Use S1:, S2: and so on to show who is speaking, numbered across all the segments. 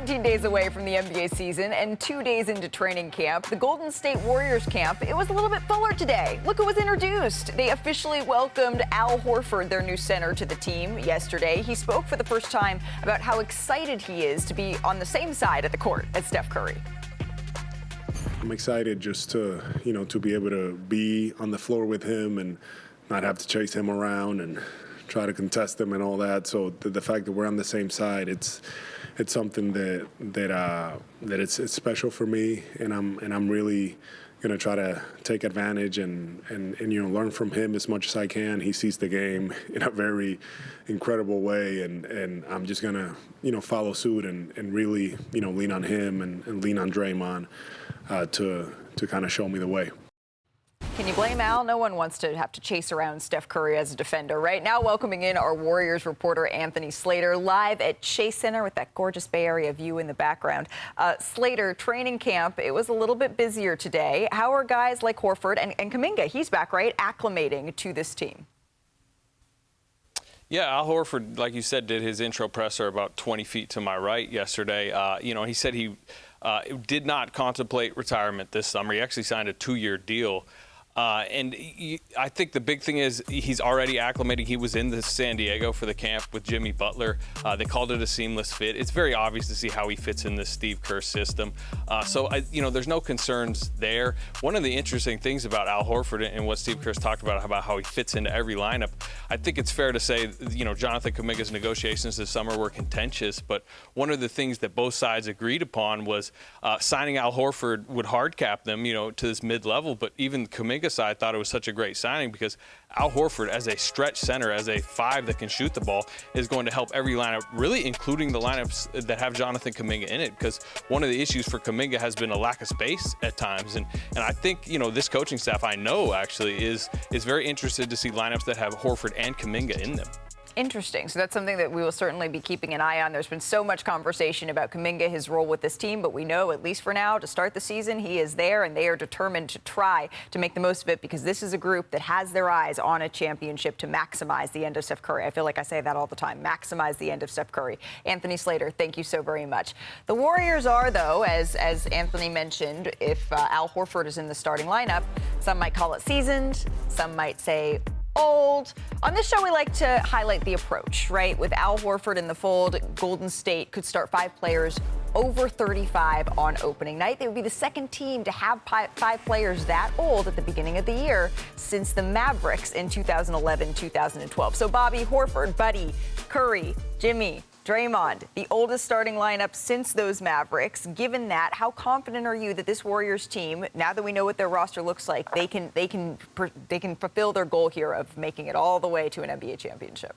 S1: 17 days away from the NBA season and 2 days into training camp, the Golden State Warriors camp, it was a little bit fuller today. Look who was introduced. They officially welcomed Al Horford, their new center, to the team yesterday. He spoke for the first time about how excited he is to be on the same side of the court as Steph Curry.
S2: I'm excited just to, to be able to be on the floor with him and not have to chase him around and try to contest him and all that. So the fact that we're on the same side, it's something that it's special for me, and I'm really gonna try to take advantage and learn from him as much as I can. He sees the game in a very incredible way, and I'm just gonna follow suit and really lean on him and lean on Draymond to kind of show me the way.
S1: Can you blame Al? No one wants to have to chase around Steph Curry as a defender. Right now, welcoming in our Warriors reporter Anthony Slater, live at Chase Center with that gorgeous Bay Area view in the background. Slater, training camp, it was a little bit busier today. How are guys like Horford and Kuminga, he's back, right, acclimating to this team?
S3: Yeah, Al Horford, like you said, did his intro presser about 20 feet to my right yesterday. He said he did not contemplate retirement this summer. He actually signed a 2-year deal. I think the big thing is he's already acclimating. He was in San Diego for the camp with Jimmy Butler. They called it a seamless fit. It's very obvious to see how he fits in this Steve Kerr system. There's no concerns there. One of the interesting things about Al Horford and what Steve Kerr's talked about how he fits into every lineup, I think it's fair to say, Jonathan Kuminga's negotiations this summer were contentious, but one of the things that both sides agreed upon was signing Al Horford would hard cap them, to this mid-level, but even Kuminga side thought it was such a great signing because Al Horford, as a stretch center, as a 5 that can shoot the ball, is going to help every lineup, really including the lineups that have Jonathan Kuminga in it, because one of the issues for Kuminga has been a lack of space at times. And I think, this coaching staff, I know actually, is very interested to see lineups that have Horford and Kuminga in them.
S1: Interesting. So that's something that we will certainly be keeping an eye on. There's been so much conversation about Kuminga, his role with this team, but we know, at least for now, to start the season, he is there, and they are determined to try to make the most of it because this is a group that has their eyes on a championship to maximize the end of Steph Curry. I feel like I say that all the time, maximize the end of Steph Curry. Anthony Slater, thank you so very much. The Warriors are, though, as Anthony mentioned, if Al Horford is in the starting lineup, some might call it seasoned, some might say old. On this show, we like to highlight the approach, right? With Al Horford in the fold, Golden State could start 5 players over 35 on opening night. They would be the second team to have 5 players that old at the beginning of the year since the Mavericks in 2011-2012. So Bobby, Horford, Buddy, Curry, Jimmy, Draymond, the oldest starting lineup since those Mavericks. Given that, how confident are you that this Warriors team, now that we know what their roster looks like, they can fulfill their goal here of making it all the way to an NBA championship?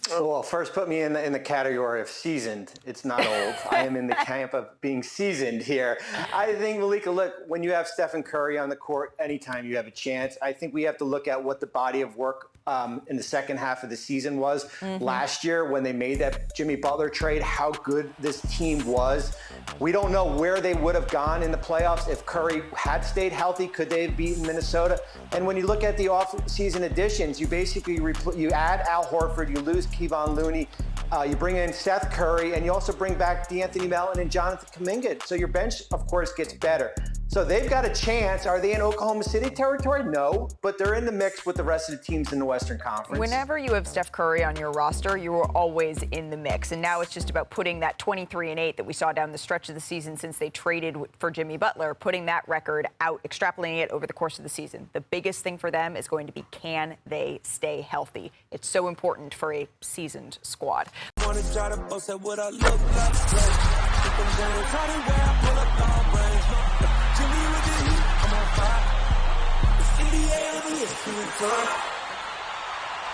S4: Well, first put me in the category of seasoned. It's not old. I am in the camp of being seasoned here. I think, Malika, look, when you have Stephen Curry on the court, anytime you have a chance, I think we have to look at what the body of work in the second half of the season was. Last year when they made that Jimmy Butler trade, how good this team was. We don't know where they would have gone in the playoffs if Curry had stayed healthy. Could they have beaten Minnesota? And when you look at the off-season additions, you basically you add Al Horford, you lose Kevon Looney, you bring in Seth Curry, and you also bring back D'Anthony Melton and Jonathan Kuminga. So your bench, of course, gets better. So they've got a chance. Are they in Oklahoma City territory? No, but they're in the mix with the rest of the teams in the Western Conference.
S1: Whenever you have Steph Curry on your roster, you are always in the mix. And now it's just about putting that 23-8 that we saw down the stretch of the season since they traded for Jimmy Butler, putting that record out, extrapolating it over the course of the season. The biggest thing for them is going to be, can they stay healthy? It's so important for a seasoned squad.